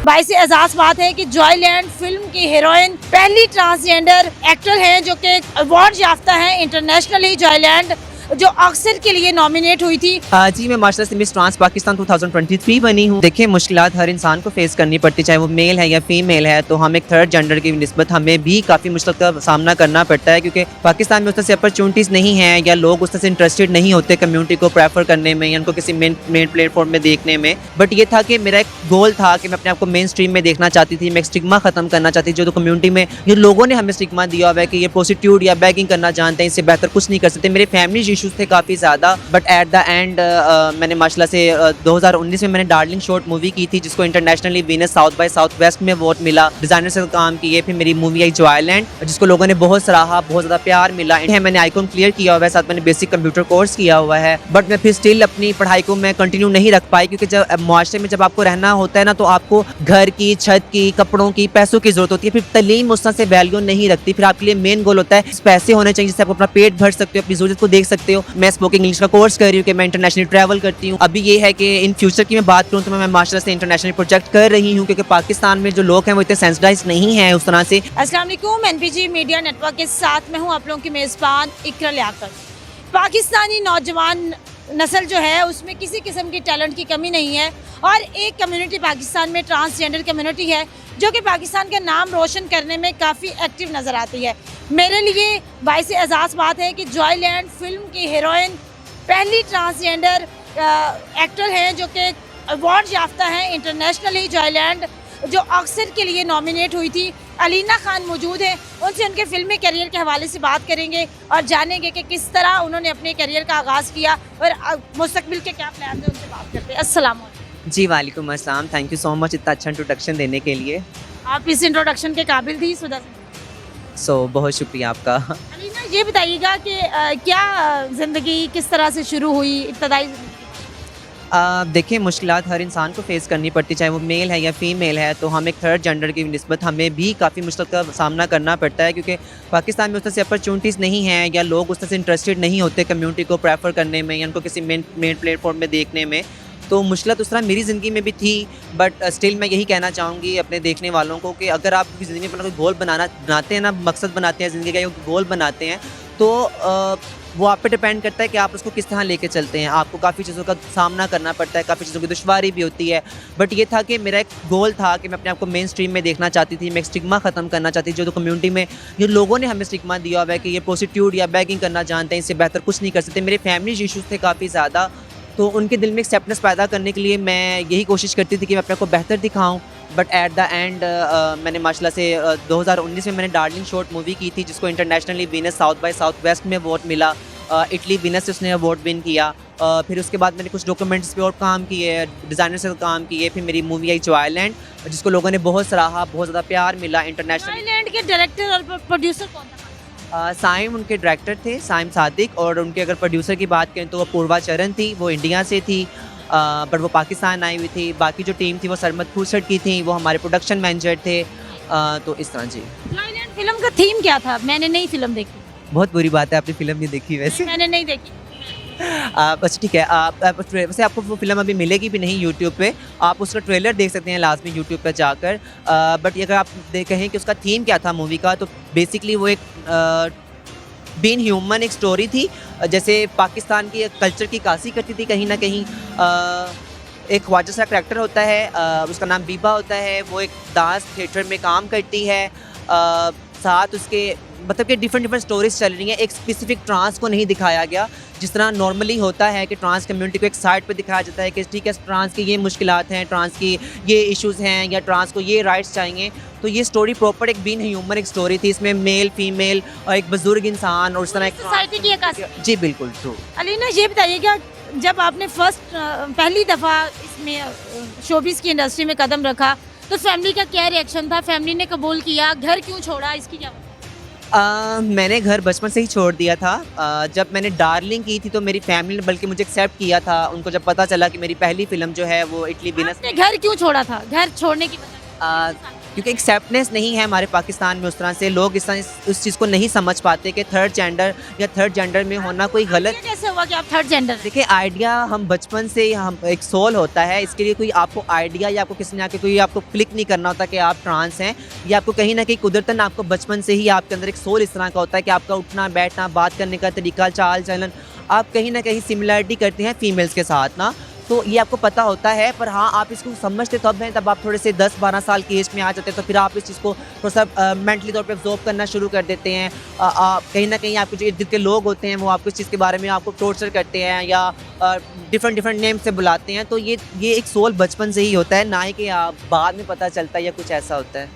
बाइस एजाज बात है कि जॉयलैंड फिल्म की हीरोइन पहली ट्रांसजेंडर एक्टर हैं जो कि अवार्ड याफ्ता हैं इंटरनेशनली। जॉयलैंड जो ऑस्कर के लिए नॉमिनेट हुई थी। जी, मैं माशाल्लाह से मिस ट्रांस पाकिस्तान 2023 बनी हूँ। देखिए, मुश्किलात हर इंसान को फेस करनी पड़ती, चाहे वो मेल है या फीमेल है। तो हम एक थर्ड जेंडर की निस्बत हमें भी काफ़ी मुश्किल का सामना करना पड़ता है, क्योंकि पाकिस्तान में उस तरह से अपॉर्चुनिटीज़ नहीं हैं या लोग उस तरह से इंटरेस्टेड नहीं होते कम्युनिटी को प्रेफर करने में या उनको किसी मेन प्लेटफॉर्म में देखने में। बट ये था कि मेरा एक गोल था कि मैं अपने आप को मेन स्ट्रीम में देखना चाहती थी। मैं एक स्टिग्मा ख़त्म करना चाहती थी, जो कम्युनिटी में जो लोगों ने हमें स्टिग्मा दिया हुआ है कि ये प्रोस्टिट्यूट या बैगिंग करना जानते हैं, इससे बेहतर कुछ नहीं कर सकते। मेरे फैमिली इशूज़ थे काफ़ी ज़्यादा, बट एट द एंड मैंने माशाल्लाह से 2019 में मैंने डार्लिंग शॉर्ट मूवी की थी, जिसको internationally Venice south by southwest में अवार्ड मिला। डिजाइनर से काम किए, फिर मेरी मूवी आई जॉयलैंड, जिसको लोगों ने बहुत सराहा, बहुत ज़्यादा प्यार मिला। मैंने आईकॉन क्लियर किया हुआ है, साथ मैंने बेसिक कंप्यूटर कोर्स किया हुआ है। बट मैं फिर स्टिल अपनी पढ़ाई को मैं कंटिन्यू नहीं रख पाई, क्योंकि जब मुआशरे में जब आपको रहना होता है ना, तो आपको घर की, छत की, कपड़ों की, पैसों की जरूरत होती है। फिर तलीम उस तरह से वैल्यू नहीं रखती। फिर आपके लिए मेन गोल होता है पैसे होने चाहिए, जिससे आप अपना पेट भर सकते हो, अपनी जरूरत को देख सकते हो। मैं स्पोकन इंग्लिश का कोर्स कर रही हूँ कि मैं इंटरनेशनल ट्रैवल करती हूँ। अभी ये है कि इन फ्यूचर की मैं बात करूँ तो मैं माशाल्लाह से इंटरनेशनल प्रोजेक्ट कर रही हूँ, क्योंकि पाकिस्तान में जो लोग हैं वो इतने सेंसिटाइज नहीं हैं उस तरह से। अस्सलाम वालेकुम, एनपीजी मीडिया नेटवर्क के साथ में हूँ आप लोगों की मेज़बान इकरा लियाकत। पाकिस्तानी नौजवान नस्ल जो है उसमें किसी किस्म की टैलेंट की कमी नहीं है, और एक कम्युनिटी पाकिस्तान में ट्रांसजेंडर कम्युनिटी है जो कि पाकिस्तान का नाम रोशन करने में काफ़ी एक्टिव नज़र आती है। मेरे लिए बाइस एजाज़ बात है कि जॉयलैंड फिल्म की हीरोइन पहली ट्रांसजेंडर एक्टर हैं जो कि अवार्ड याफ्ता हैं इंटरनेशनली। जॉयलैंड जो ऑस्कर के लिए नॉमिनेट हुई थी। अलीना खान मौजूद है, उनसे उनके फिल्मी करियर के हवाले से बात करेंगे और जानेंगे कि किस तरह उन्होंने अपने करियर का आगाज़ किया और मुस्तकबिल के क्या प्लान हैं, उनसे बात करते हैं। अस्सलाम वालेकुम। जी, वालेकुम अस्सलाम। थैंक यू सो मच इतना अच्छा इंट्रोडक्शन देने के लिए। आप इस इंट्रोडक्शन के काबिल थी सुधा। बहुत शुक्रिया आपका। अलीना, ये बताइएगा कि क्या ज़िंदगी किस तरह से शुरू हुई, इब्तदाई देखिए, मुश्किलात हर इंसान को फेस करनी पड़ती, चाहे वो मेल है या फीमेल है। तो हम एक थर्ड जेंडर की निस्बत हमें भी काफ़ी मुश्किल का सामना करना पड़ता है, क्योंकि पाकिस्तान में उस तरह से अपॉर्चुनिटीज़ नहीं हैं या लोग उस तरह से इंटरेस्टेड नहीं होते कम्युनिटी को प्रेफर करने में या उनको किसी मेन प्लेटफॉर्म में देखने में। तो मुश्किल उस तरह मेरी ज़िंदगी में भी थी, बट स्टिल मैं यही कहना चाहूँगी अपने देखने वालों को कि अगर आप अपनी ज़िंदगी में अपना कोई गोल बनाते हैं ना, मकसद बनाते हैं ज़िंदगी का, गोल बनाते हैं, तो वो आप पे डिपेंड करता है कि आप उसको किस तरह लेके चलते हैं। आपको काफ़ी चीज़ों का सामना करना पड़ता है, काफ़ी चीज़ों की दुश्वारी भी होती है। बट ये था कि मेरा एक गोल था कि मैं अपने आप को मेन स्ट्रीम में देखना चाहती थी। मैं एक स्टिग्मा ख़त्म करना चाहती थी, जो कम्युनिटी में जो लोगों ने हमें स्टिग्मा दिया हुआ है कि ये प्रोस्टिट्यूट या बैगिंग करना जानते हैं, इससे बेहतर कुछ नहीं कर सकते। मेरे फैमिली इशूज़ थे काफ़ी ज़्यादा, तो उनके दिल में एक्सेप्टेंस पैदा करने के लिए मैं यही कोशिश करती थी कि मैं अपने को बेहतर दिखाऊं। बट एट द एंड मैंने माशाल्लाह से 2019 में मैंने डार्लिंग शॉर्ट मूवी की थी, जिसको internationally Venice south by southwest में अवार्ड मिला। इटली वीनस से उसने अवार्ड विन किया। फिर उसके बाद मैंने कुछ डॉक्यूमेंट्स पे और काम किए, डिज़ाइनर से काम किए। फिर मेरी मूवी आई जॉयलैंड, जिसको लोगों ने बहुत सराहा, बहुत ज़्यादा प्यार मिला इंटरनेशनल। जॉयलैंड के डायरेक्टर और प्रोड्यूसर कौन था? साइम उनके डायरेक्टर थे, साइम सादिक। और उनके अगर प्रोड्यूसर की बात करें तो वो पूर्वा चरण थी, वो इंडिया से थी, बट वो पाकिस्तान आई हुई थी। बाकी जो टीम थी वो सरमद फूसट की थी, वो हमारे प्रोडक्शन मैनेजर थे। तो इस तरह। जी, जॉयलैंड फिल्म का थीम क्या था? मैंने नई फिल्म देखी। बहुत बुरी बात है आपने फिल्म नहीं देखी वैसे। मैंने नहीं देखी। बस ठीक है, वैसे आपको वो फिल्म अभी मिलेगी भी नहीं यूट्यूब पे, आप उसका ट्रेलर देख सकते हैं लाजमी यूट्यूब पर जाकर। बट अगर आप कहें कि उसका थीम क्या था मूवी का, तो बेसिकली वो एक बीइंग ह्यूमन एक स्टोरी थी। जैसे पाकिस्तान की कल्चर की कासी करती थी कहीं ना कहीं। एक ख्वाजा सा करैक्टर होता है, उसका नाम बीबा होता है, वो एक डांस थिएटर में काम करती है। साथ उसके मतलब कि डिफरेंट स्टोरीज चल रही हैं। एक स्पेसिफिक ट्रांस को नहीं दिखाया गया, जिस तरह नॉर्मली होता है कि ट्रांस कम्युनिटी को एक साइड पे दिखाया जाता है कि ठीक है, ट्रांस की ये मुश्किलात हैं, ट्रांस की ये इश्यूज़ हैं, या ट्रांस को ये राइट्स चाहिए। तो ये स्टोरी प्रॉपर एक बीइंग ह्यूमन एक स्टोरी थी। इसमें मेल, फीमेल और एक बुजुर्ग इंसान और उस तरह सोसाइटी की अक्कासी। जी बिल्कुल ट्रू। अलीना, ये बताइएगा, जब आपने पहली दफ़ा इसमें शोबिस की इंडस्ट्री में कदम रखा तो फैमिली का क्या रिएक्शन था? फैमिली ने कबूल किया? घर क्यों छोड़ा? इसकी क्या मैंने घर बचपन से ही छोड़ दिया था। जब मैंने डार्लिंग की थी तो मेरी फैमिली ने बल्कि मुझे एक्सेप्ट किया था। उनको जब पता चला कि मेरी पहली फ़िल्म जो है वो इटली वीनस। आपने घर क्यों छोड़ा था? घर छोड़ने की वजह क्योंकि एक्सेप्टनेस नहीं है हमारे पाकिस्तान में उस तरह से, लोग उस चीज़ को नहीं समझ पाते कि थर्ड जेंडर या थर्ड जेंडर में होना कोई गलत। ये कैसे हुआ कि आप थर्ड जेंडर? देखिए आइडिया हम बचपन से ही, हम एक सोल होता है, इसके लिए कोई आपको आइडिया या आपको किसी ने आके कोई आपको क्लिक नहीं करना होता कि आप ट्रांस हैं, या आपको कहीं ना कहीं कुदरतन आपको बचपन से ही आपके अंदर एक सोल इस तरह का होता है कि आपका उठना बैठना, बात करने का तरीका, चाल चलन, आप कहीं ना कहीं सिमिलरिटी करते हैं फीमेल्स के साथ ना, तो ये आपको पता होता है। पर हाँ, आप इसको समझते तब हैं तब आप थोड़े से 10-12 साल की एज में आ जाते हैं, तो फिर आप इस चीज़ को थोड़ा सा मेंटली तौर पे अब्जॉर्ब करना शुरू कर देते हैं। कहीं ना कहीं आपके जो इर्द गिर्द के लोग होते हैं वो आपको इस चीज़ के बारे में आपको टॉर्चर करते हैं या डिफरेंट नेम से बुलाते हैं, तो ये एक सोल बचपन से ही होता है, ना ही कि आप बाद में पता चलता है या कुछ ऐसा होता है।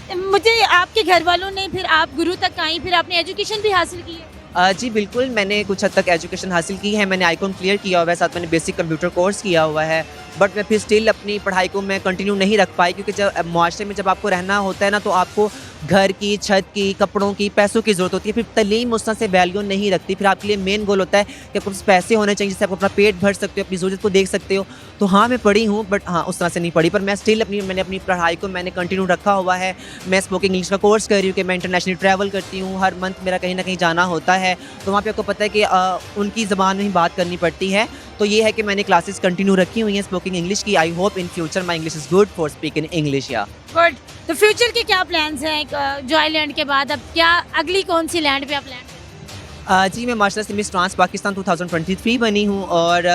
तो मुझे आपके घर वालों ने, फिर आप गुरु तक आई, फिर आपने एजुकेशन भी हासिल की है? जी बिल्कुल, मैंने कुछ हद तक एजुकेशन हासिल की है, मैंने आईकॉन क्लियर किया हुआ है, साथ मैंने बेसिक कंप्यूटर कोर्स किया हुआ है, बट मैं फिर स्टिल अपनी पढ़ाई को मैं कंटिन्यू नहीं रख पाई, क्योंकि जब माशरे में जब आपको रहना होता है ना, तो आपको घर की, छत की, कपड़ों की, पैसों की ज़रूरत होती है, फिर तलीम उस तरह से वैल्यू नहीं रखती, फिर आपके लिए मेन गोल होता है कि आपको पैसे होने चाहिए जिससे आप अपना पेट भर सकते हो, अपनी ज़रूरत को देख सकते हो। तो हाँ, मैं पढ़ी हूँ, बट हाँ उस तरह से नहीं पढ़ी, पर मैं स्टिल मैंने अपनी पढ़ाई को मैंने कंटिन्यू रखा हुआ है। मैं स्पोकन इंग्लिश का कोर्स कर रही हूँ कि मैं इंटरनेशनल ट्रैवल करती हूँ, हर मंथ मेरा कहीं ना कहीं जाना होता है, तो वहाँ पे आपको पता है कि उनकी ज़बान में ही बात करनी पड़ती है। तो ये है कि मैंने क्लासेस कंटिन्यू रखी हुई हैं स्पोकन इंग्लिश की। I hope in future my English is good for speaking English. या गुड। तो फ्यूचर के क्या प्लान्स हैं जॉय लैंड के बाद? अब क्या अगली कौन सी लैंड पे आप लैंड? जी मैं माशाल्लाह से मिस ट्रांस पाकिस्तान 2023 बनी हूँ, और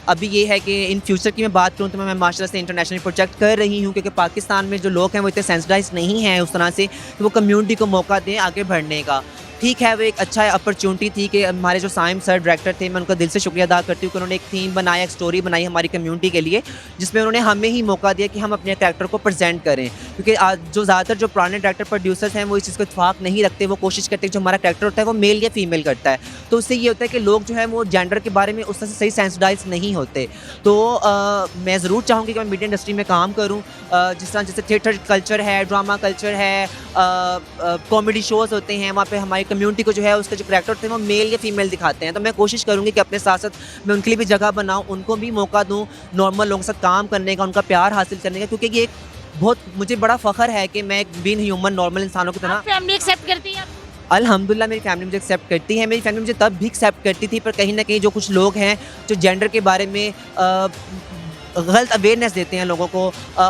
अभी ये है कि इन फ्यूचर की मैं बात करूँ तो मैं माशाल्लाह से इंटरनेशनल प्रोजेक्ट कर रही हूँ, क्योंकि पाकिस्तान में जो लोग हैं वो इतने सेंसिटाइज नहीं हैं उस तरह से कि वो कम्युनिटी को मौका दें आगे बढ़ने का। ठीक है, वो एक अच्छा अपॉर्चुनिटी थी कि हमारे जो साइम सर डायरेक्टर थे, मैं उनका दिल से शुक्रिया अदा करती हूँ कि उन्होंने एक थीम बनाया, एक स्टोरी बनाई हमारी कम्युनिटी के लिए, जिसमें उन्होंने हमें ही मौका दिया कि हम अपने कैरेक्टर को प्रेजेंट करें, क्योंकि जो ज़्यादातर जो पुराने डायरेक्टर प्रोड्यूसर्स हैं वो इस चीज़ को इत्तेफाक नहीं रखते, वो कोशिश करते हैं जो हमारा कैरेक्टर होता है वो मेल या फीमेल करता है, तो उससे ये होता है कि लोग जो है वो जेंडर के बारे में उस तरह से सही सेंसिटाइज नहीं होते। तो मैं ज़रूर चाहूँगी कि मैं मीडिया इंडस्ट्री में काम करूँ, जिस तरह जैसे थिएटर कल्चर है, ड्रामा कल्चर है, कॉमेडी शोज़ होते हैं, वहाँ पे हमारी कम्युनिटी को जो है उसके जो करैक्टर होते हैं वो मेल या फीमेल दिखाते हैं, तो मैं कोशिश करूँगी कि अपने साथ साथ मैं उनके लिए भी जगह बनाऊँ, उनको भी मौका दूँ नॉर्मल लोगों के साथ काम करने का, उनका प्यार हासिल करने का, क्योंकि ये एक बहुत मुझे बड़ा फ़ख्र है कि मैं एक बीइंग ह्यूमन नॉर्मल इंसानों की तरह। फैमिली एक्सेप्ट करती है? अल्हम्दुलिल्लाह मेरी फैमिली मुझे एक्सेप्ट करती है। मेरी फैमिली मुझे तब भी एक्सेप्ट करती थी, पर कहीं ना कहीं जो कुछ लोग हैं जो जेंडर के बारे में गलत अवेयरनेस देते हैं लोगों को,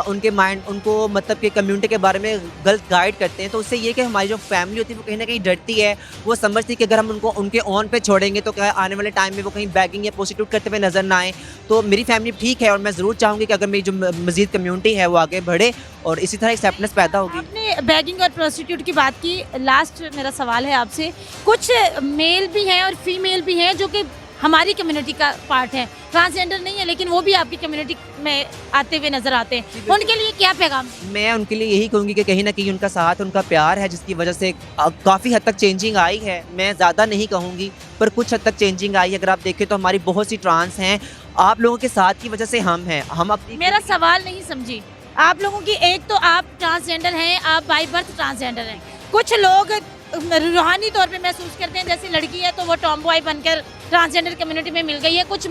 उनके माइंड उनको मतलब कि कम्युनिटी के बारे में गलत गाइड करते हैं, तो उससे ये कि हमारी जो फैमिली होती है वो कहीं ना कहीं डरती है, वो समझती है कि अगर हम उनको उनके ऑन पे छोड़ेंगे तो क्या आने वाले टाइम में वो कहीं बैगिंग या प्रोस्टिट्यूट करते हुए नजर ना आए। तो मेरी फैमिली ठीक है, और मैं ज़रूर चाहूँगी कि अगर मेरी जो मज़ीद कम्युनिटी है वो आगे बढ़े और इसी तरह एक्सेप्टेंस पैदा होगी। आपने बैगिंग और प्रोस्टिट्यूट की बात की, लास्ट मेरा सवाल है आपसे, कुछ मेल भी हैं और फीमेल भी हैं जो कि हमारी कम्युनिटी का पार्ट है, ट्रांसजेंडर नहीं है, लेकिन वो भी आपकी कम्युनिटी में आते हुए नजर आते हैं, उनके लिए क्या पैगाम? मैं उनके लिए यही कहूँगी कि कहीं ना कहीं उनका साथ, उनका प्यार है, जिसकी वजह से काफ़ी हद तक चेंजिंग आई है। मैं ज़्यादा नहीं कहूँगी, पर कुछ हद तक चेंजिंग आई है। अगर आप देखें तो हमारी बहुत सी ट्रांस हैं, आप लोगों के साथ की वजह से हम हैं। हम अपनी, मेरा सवाल नहीं समझी आप लोगों की। एक तो आप ट्रांसजेंडर हैं, आप बाई बर्थ ट्रांसजेंडर हैं, कुछ लोग रूहानी तौर पे महसूस करते हैं जैसे लड़की है तो वो टॉमबॉय बनकर ट्रांसजेंडर कम्युनिटी में मिल गई है, कुछ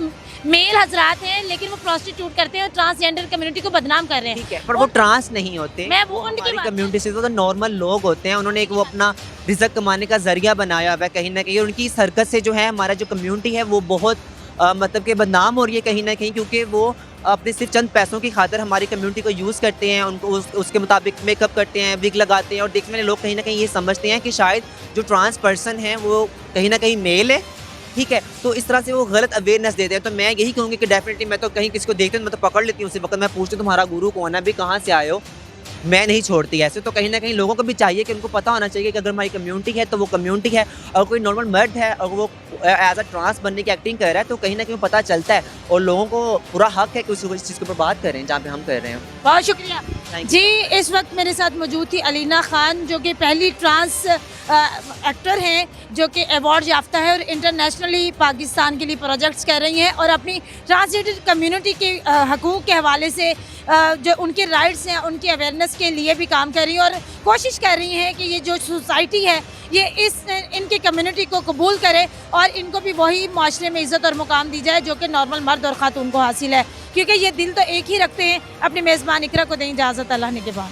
मेल हजरात हैं लेकिन वो प्रोस्टिट्यूट करते हैं और ट्रांसजेंडर कम्युनिटी को बदनाम कर रहे हैं। ठीक है, पर वो ट्रांस नहीं होते, मैं वो उनकी हमारी बात कम्युनिटी से तो नॉर्मल लोग होते हैं। उन्होंने एक वो अपना रिज़्क कमाने का जरिया बनाया हुआ है कहीं ना कहीं, और उनकी इस हरकत से जो है हमारा जो कम्युनिटी है वो बहुत मतलब कि बदनाम हो रही है कहीं ना कहीं, क्योंकि वो अपने सिर्फ चंद पैसों की खातिर हमारी कम्युनिटी को यूज़ करते हैं, उनको उसके मुताबिक मेकअप करते हैं, विग लगाते हैं, और देखने वाले लोग कहीं ना कहीं ये समझते हैं कि शायद जो ट्रांस पर्सन है वो कहीं ना कहीं मेल है। ठीक है, तो इस तरह से वो गलत अवेयरनेस देते हैं। तो मैं यही कहूँगी कि डेफिनेटली मैं तो कहीं किसी को देखती हूँ मैं तो पकड़ लेती हूँ, उसी वक्त मैं पूछती हूँ तुम्हारा गुरु कौन है, भी कहाँ से आए हो, मैं नहीं छोड़ती ऐसे। तो कहीं ना कहीं लोगों को भी चाहिए कि उनको पता होना चाहिए कि अगर हमारी कम्युनिटी है तो वो कम्युनिटी है, और कोई नॉर्मल मर्द है और वो एज अ ट्रांस बनने की एक्टिंग कर रहा है तो कहीं ना कहीं पता चलता है, और लोगों को पूरा हक है कि उस चीज़ के ऊपर बात करें जहाँ पे हम कर रहे हैं। बहुत शुक्रिया जी। इस वक्त मेरे साथ मौजूद थी अलीना खान, जो कि पहली ट्रांस एक्टर हैं जो कि अवार्ड याफ्ता है और इंटरनेशनली पाकिस्तान के लिए प्रोजेक्ट्स कर रही हैं, और अपनी ट्रांसजेंडर कम्युनिटी के हकूक़ के हवाले से जो उनके राइट्स हैं उनकी अवेयरनेस के लिए भी काम कर रही हैं, और कोशिश कर रही हैं कि ये जो सोसाइटी है ये इनकी कम्युनिटी को कबूल करे और इनको भी वही माशरे में इज़्ज़त और मुकाम दी जाए जो कि नॉर्मल मर्द और ख़ातून को हासिल है, क्योंकि ये दिल तो एक ही रखते हैं। अपने मेज़बान इकरा को दें इजाज़त, अल्लाह ने के बाद।